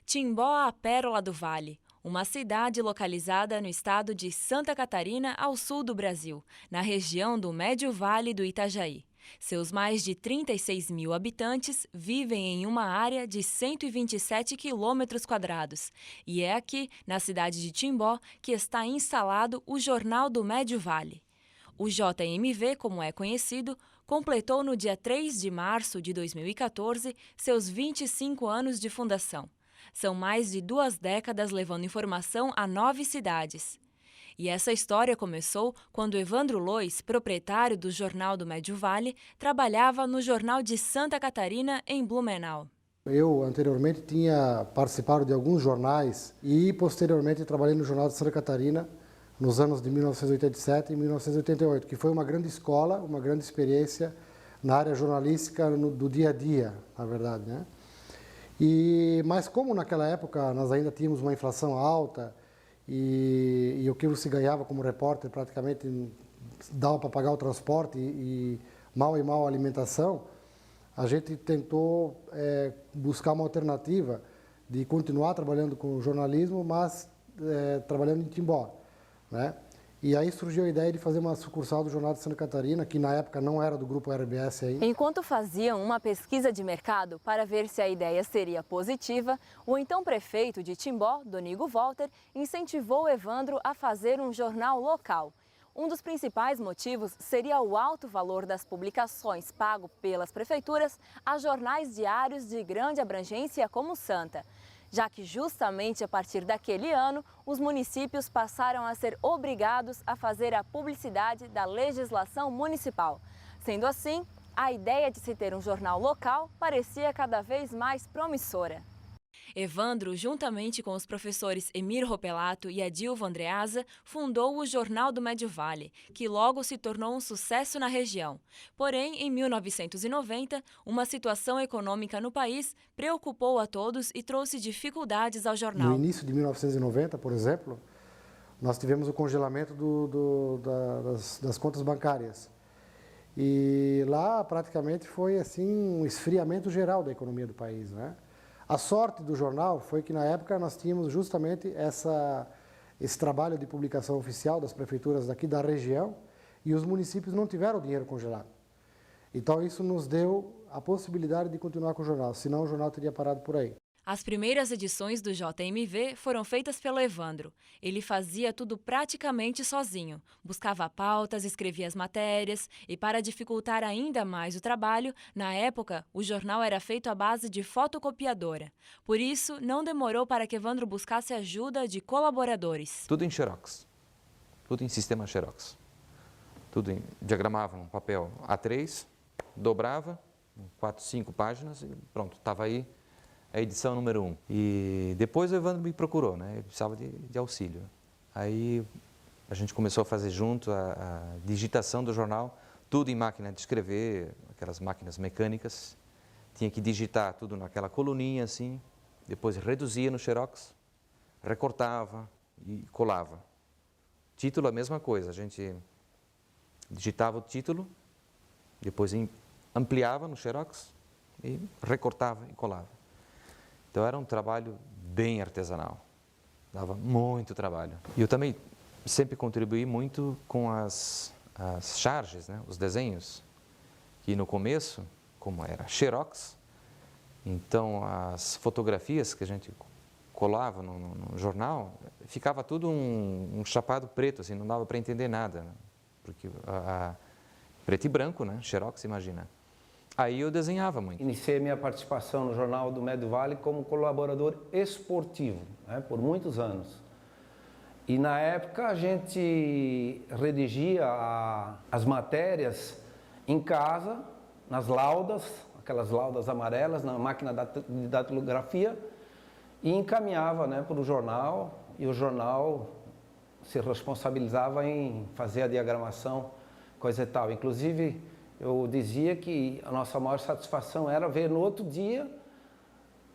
Timbó, a pérola do vale. Uma cidade localizada no estado de Santa Catarina, ao sul do Brasil, na região do Médio Vale do Itajaí. Seus mais de 36 mil habitantes vivem em uma área de 127 quilômetros quadrados. E é aqui, na cidade de Timbó, que está instalado o Jornal do Médio Vale. O JMV, como é conhecido, completou no dia 3 de março de 2014 seus 25 anos de fundação. São mais de 2 décadas levando informação a 9 cidades. E essa história começou quando Evandro Lois, proprietário do Jornal do Médio Vale, trabalhava no Jornal de Santa Catarina, em Blumenau. Eu, anteriormente, tinha participado de alguns jornais e, posteriormente, trabalhei no Jornal de Santa Catarina nos anos de 1987 e 1988, que foi uma grande escola, uma grande experiência na área jornalística do dia a dia, na verdade, né? Mas como naquela época nós ainda tínhamos uma inflação alta e o que você ganhava como repórter praticamente dava para pagar o transporte e mal a alimentação, a gente tentou buscar uma alternativa de continuar trabalhando com jornalismo, mas trabalhando em Timbó, né? E aí surgiu a ideia de fazer uma sucursal do Jornal de Santa Catarina, que na época não era do Grupo RBS ainda. Enquanto faziam uma pesquisa de mercado para ver se a ideia seria positiva, o então prefeito de Timbó, Donigo Walter, incentivou Evandro a fazer um jornal local. Um dos principais motivos seria o alto valor das publicações pago pelas prefeituras a jornais diários de grande abrangência como Santa, já que justamente a partir daquele ano, os municípios passaram a ser obrigados a fazer a publicidade da legislação municipal. Sendo assim, a ideia de se ter um jornal local parecia cada vez mais promissora. Evandro, juntamente com os professores Emir Ropelato e Adilvo Andreasa, fundou o Jornal do Médio Vale, que logo se tornou um sucesso na região. Porém, em 1990, uma situação econômica no país preocupou a todos e trouxe dificuldades ao jornal. No início de 1990, por exemplo, nós tivemos o congelamento das contas bancárias. E lá praticamente foi assim um esfriamento geral da economia do país, né? A sorte do jornal foi que, na época, nós tínhamos justamente esse trabalho de publicação oficial das prefeituras daqui da região e os municípios não tiveram o dinheiro congelado. Então, isso nos deu a possibilidade de continuar com o jornal, senão o jornal teria parado por aí. As primeiras edições do JMV foram feitas pelo Evandro. Ele fazia tudo praticamente sozinho. Buscava pautas, escrevia as matérias e, para dificultar ainda mais o trabalho, na época, o jornal era feito à base de fotocopiadora. Por isso, não demorou para que Evandro buscasse ajuda de colaboradores. Tudo em xerox, tudo em sistema xerox. Diagramava um papel A3, dobrava, 4, 5 páginas e pronto, estava aí a edição número 1. E depois o Evandro me procurou, né? Ele precisava de auxílio. Aí a gente começou a fazer junto a digitação do jornal, tudo em máquina de escrever, aquelas máquinas mecânicas. Tinha que digitar tudo naquela coluninha assim, depois reduzia no xerox, recortava e colava. Título, a mesma coisa, a gente digitava o título, depois ampliava no xerox e recortava e colava. Então era um trabalho bem artesanal, dava muito trabalho. E eu também sempre contribuí muito com as charges, né, os desenhos, que no começo, como era xerox, então as fotografias que a gente colava no jornal, ficava tudo um chapado preto, assim, não dava para entender nada, né? Porque preto e branco, né, xerox, imagina. Aí eu desenhava muito. Iniciei minha participação no Jornal do Médio Vale como colaborador esportivo, né, por muitos anos. E na época a gente redigia as matérias em casa, nas laudas, aquelas laudas amarelas, na máquina de datilografia, e encaminhava, né, para o jornal, e o jornal se responsabilizava em fazer a diagramação, coisa e tal. Inclusive, eu dizia que a nossa maior satisfação era ver no outro dia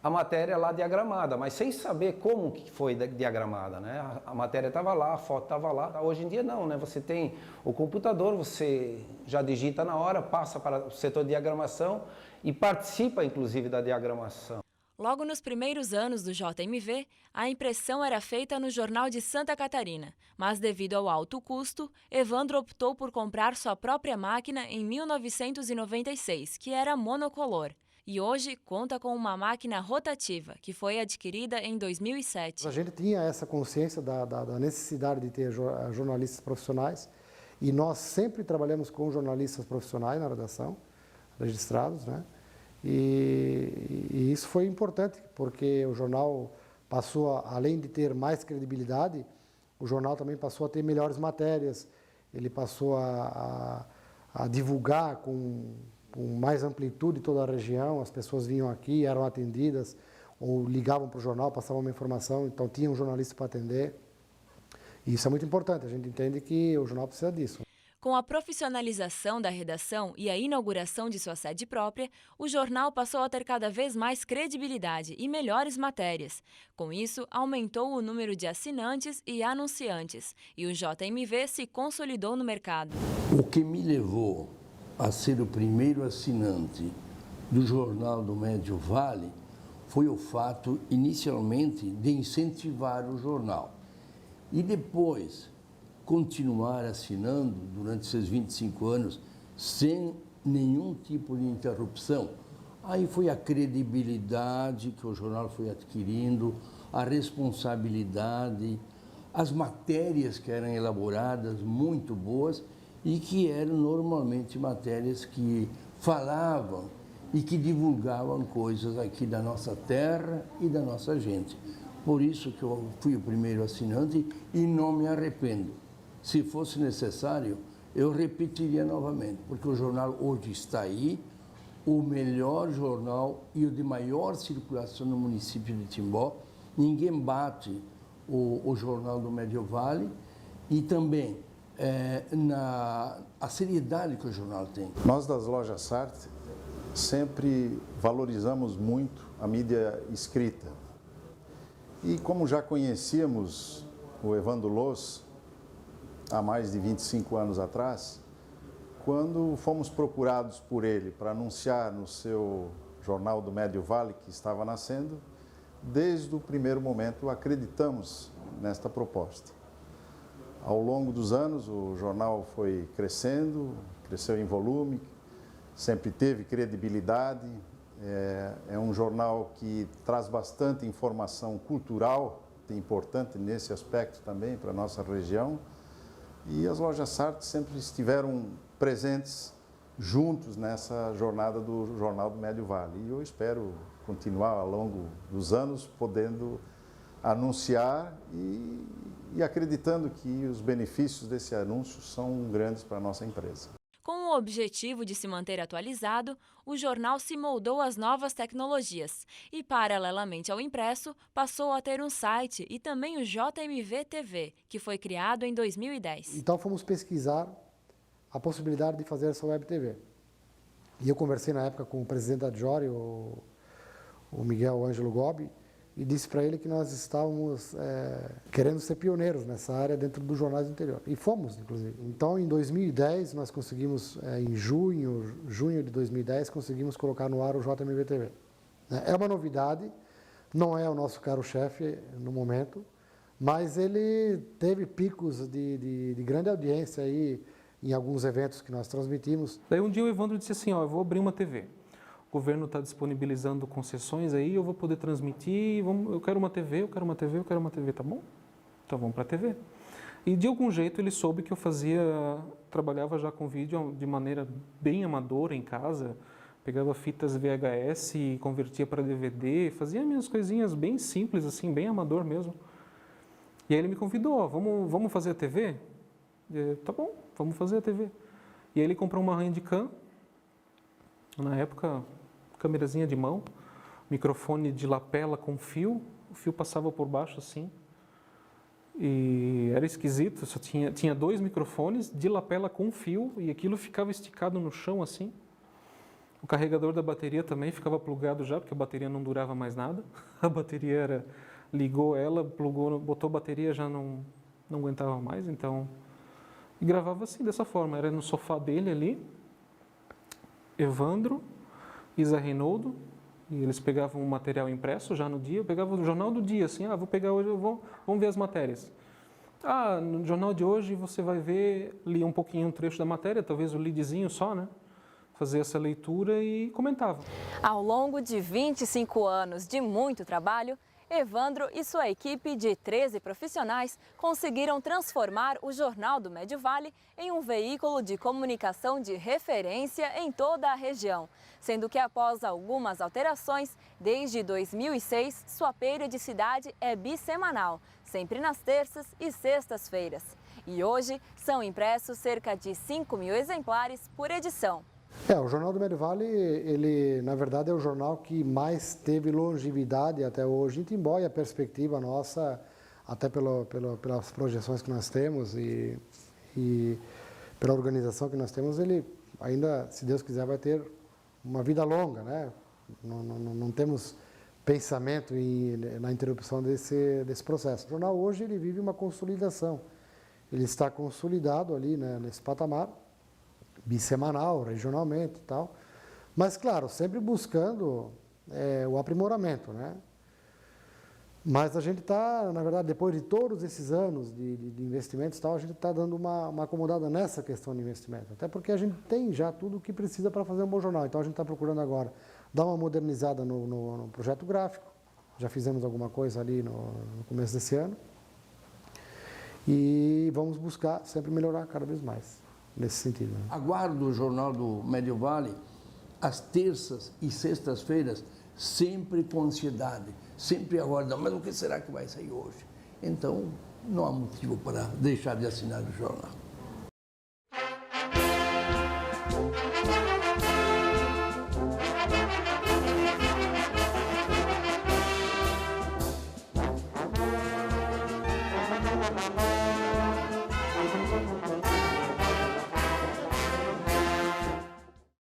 a matéria lá diagramada, mas sem saber como que foi diagramada, né? A matéria estava lá, a foto estava lá. Hoje em dia não, né? Você tem o computador, você já digita na hora, passa para o setor de diagramação e participa, inclusive, da diagramação. Logo nos primeiros anos do JMV, a impressão era feita no Jornal de Santa Catarina, mas devido ao alto custo, Evandro optou por comprar sua própria máquina em 1996, que era monocolor. E hoje conta com uma máquina rotativa, que foi adquirida em 2007. A gente tinha essa consciência da necessidade de ter jornalistas profissionais e nós sempre trabalhamos com jornalistas profissionais na redação, registrados, né? E isso foi importante, porque o jornal passou, além de ter mais credibilidade, o jornal também passou a ter melhores matérias, ele passou a divulgar com mais amplitude toda a região, as pessoas vinham aqui, eram atendidas, ou ligavam para o jornal, passavam uma informação, então tinha um jornalista para atender. E isso é muito importante, a gente entende que o jornal precisa disso. Com a profissionalização da redação e a inauguração de sua sede própria, o jornal passou a ter cada vez mais credibilidade e melhores matérias. Com isso, aumentou o número de assinantes e anunciantes, e o JMV se consolidou no mercado. O que me levou a ser o primeiro assinante do Jornal do Médio Vale foi o fato, inicialmente, de incentivar o jornal. E depois continuar assinando durante esses 25 anos sem nenhum tipo de interrupção. Aí foi a credibilidade que o jornal foi adquirindo, a responsabilidade, as matérias que eram elaboradas muito boas e que eram normalmente matérias que falavam e que divulgavam coisas aqui da nossa terra e da nossa gente. Por isso que eu fui o primeiro assinante e não me arrependo. Se fosse necessário, eu repetiria novamente, porque o jornal hoje está aí, o melhor jornal e o de maior circulação no município de Timbó. Ninguém bate o Jornal do Médio Vale e também a seriedade que o jornal tem. Nós das lojas Sartre sempre valorizamos muito a mídia escrita. E como já conhecíamos o Evandro Loos há mais de 25 anos atrás, quando fomos procurados por ele para anunciar no seu Jornal do Médio Vale, que estava nascendo, desde o primeiro momento acreditamos nesta proposta. Ao longo dos anos, o jornal foi crescendo, cresceu em volume, sempre teve credibilidade. É um jornal que traz bastante informação cultural, importante nesse aspecto também para a nossa região. E as lojas Sartre sempre estiveram presentes juntos nessa jornada do Jornal do Médio Vale. E eu espero continuar ao longo dos anos podendo anunciar e acreditando que os benefícios desse anúncio são grandes para a nossa empresa. Com o objetivo de se manter atualizado, o jornal se moldou às novas tecnologias e, paralelamente ao impresso, passou a ter um site e também o JMV TV, que foi criado em 2010. Então fomos pesquisar a possibilidade de fazer essa web TV. E eu conversei na época com o presidente da Jori, o Miguel Ângelo Gobi, e disse para ele que nós estávamos querendo ser pioneiros nessa área dentro dos jornais do interior. E fomos, inclusive. Então, em 2010, nós conseguimos, em junho de 2010, conseguimos colocar no ar o JMV TV. É uma novidade, não é o nosso caro-chefe no momento, mas ele teve picos de grande audiência aí em alguns eventos que nós transmitimos. Daí um dia o Evandro disse assim, eu vou abrir uma TV. O governo está disponibilizando concessões aí, eu vou poder transmitir, eu quero uma TV, eu quero uma TV, eu quero uma TV, tá bom? Então vamos para a TV. E de algum jeito ele soube que eu trabalhava já com vídeo de maneira bem amadora em casa, pegava fitas VHS e convertia para DVD, fazia minhas coisinhas bem simples, assim, bem amador mesmo. E aí ele me convidou, vamos fazer a TV? Tá bom, vamos fazer a TV. E aí ele comprou uma Handicam, na época, câmerazinha de mão, microfone de lapela com fio, o fio passava por baixo assim, e era esquisito, só tinha 2 microfones de lapela com fio, e aquilo ficava esticado no chão assim. O carregador da bateria também ficava plugado já, porque a bateria não durava mais nada. A bateria ligou ela, plugou, botou bateria, já não aguentava mais, então... E gravava assim, dessa forma, era no sofá dele ali, Evandro, Isa Reinoldo, e eles pegavam o material impresso já no dia, eu pegava o jornal do dia, assim, vou pegar hoje, vamos ver as matérias. No jornal de hoje você vai ver, lia um pouquinho um trecho da matéria, talvez o leadzinho só, né? Fazer essa leitura e comentava. Ao longo de 25 anos de muito trabalho, Evandro e sua equipe de 13 profissionais conseguiram transformar o Jornal do Médio Vale em um veículo de comunicação de referência em toda a região, sendo que após algumas alterações, desde 2006, sua periodicidade é bissemanal, sempre nas terças e sextas-feiras. E hoje são impressos cerca de 5.000 exemplares por edição. O Jornal do Médio Vale, ele na verdade é o jornal que mais teve longevidade até hoje em Timbó, e a perspectiva nossa, até pelas projeções que nós temos e pela organização que nós temos, ele ainda, se Deus quiser, vai ter uma vida longa, né? Não temos pensamento na interrupção desse processo. O jornal hoje ele vive uma consolidação, ele está consolidado ali, né, nesse patamar, bissemanal, regionalmente e tal, mas claro, sempre buscando o aprimoramento, né? Mas a gente está, na verdade, depois de todos esses anos de investimentos e tal, a gente está dando uma acomodada nessa questão de investimento, até porque a gente tem já tudo o que precisa para fazer um bom jornal, então a gente está procurando agora dar uma modernizada no projeto gráfico, já fizemos alguma coisa ali no começo desse ano, e vamos buscar sempre melhorar cada vez mais. Nesse sentido. Né? Aguardo o Jornal do Médio Vale às terças e sextas-feiras, sempre com ansiedade, sempre aguardando, mas o que será que vai sair hoje? Então, não há motivo para deixar de assinar o jornal.